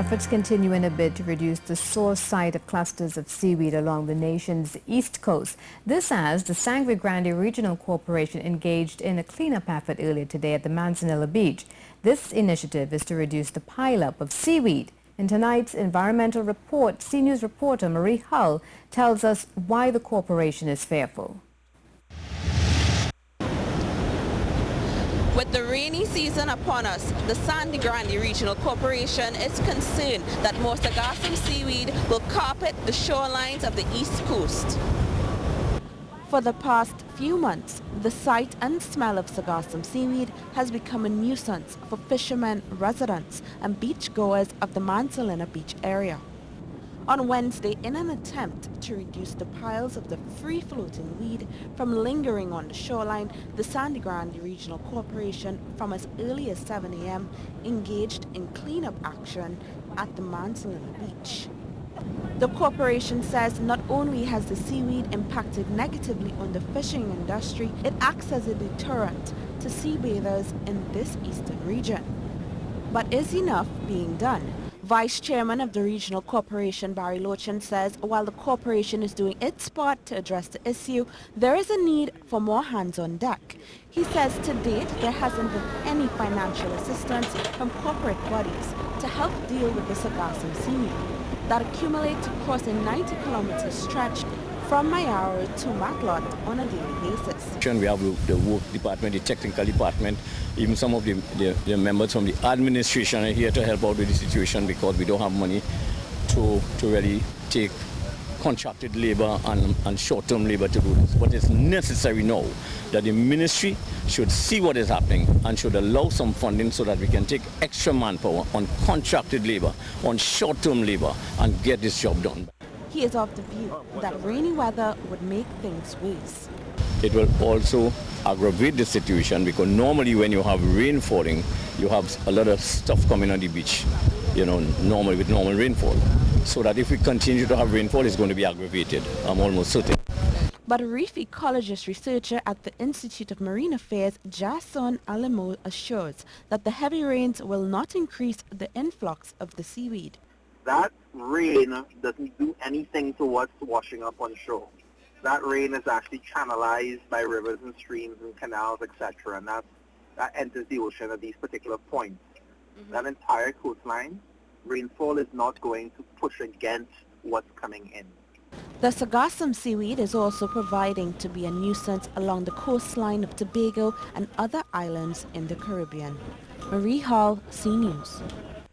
Efforts continue in a bid to reduce the source site of clusters of seaweed along the nation's east coast. This as the Sangre Grande Regional Corporation engaged in a cleanup effort earlier today at the Manzanilla Beach. This initiative is to reduce the pileup of seaweed. In tonight's environmental report, CNews reporter Marie Hull tells us why the corporation is fearful. With the rainy season upon us, the Sangre Grande Regional Corporation is concerned that more Sargussum seaweed will carpet the shorelines of the east coast. For the past few months, the sight and smell of Sargussum seaweed has become a nuisance for fishermen, residents and beachgoers of the Manzanilla Beach area. On Wednesday, in an attempt to reduce the piles of the free-floating weed from lingering on the shoreline, the Sangre Grande Regional Corporation, from as early as 7 a.m., engaged in cleanup action at the Manzanilla Beach. The corporation says not only has the seaweed impacted negatively on the fishing industry, it acts as a deterrent to sea bathers in this eastern region. But is enough being done? Vice Chairman of the Regional Corporation, Barry Lochin, says while the corporation is doing its part to address the issue, there is a need for more hands on deck. He says to date there hasn't been any financial assistance from corporate bodies to help deal with the Sargussum seaweed that accumulate to cross a 90-kilometer stretch from Mayaro to Matlot on a daily basis. We have the work department, the technical department, even some of the members from the administration are here to help out with the situation because we don't have money to really take contracted labor and short-term labor to do this. But it's necessary now that the ministry should see what is happening and should allow some funding so that we can take extra manpower on contracted labor, on short-term labor and get this job done. He is of the view that rainy weather would make things worse. It will also aggravate the situation because normally when you have rain falling, you have a lot of stuff coming on the beach, normally with normal rainfall. So that if we continue to have rainfall, it's going to be aggravated, I'm almost certain. But a reef ecologist researcher at the Institute of Marine Affairs, Jason Alamo, assures that the heavy rains will not increase the influx of the seaweed. That rain doesn't do anything towards washing up on shore. That rain is actually channelized by rivers and streams and canals, etc., and that enters the ocean at these particular points. That entire coastline, rainfall is not going to push against what's coming in. The Sargussum seaweed is also proving to be a nuisance along the coastline of Tobago and other islands in the Caribbean. Marie Hall, CNews.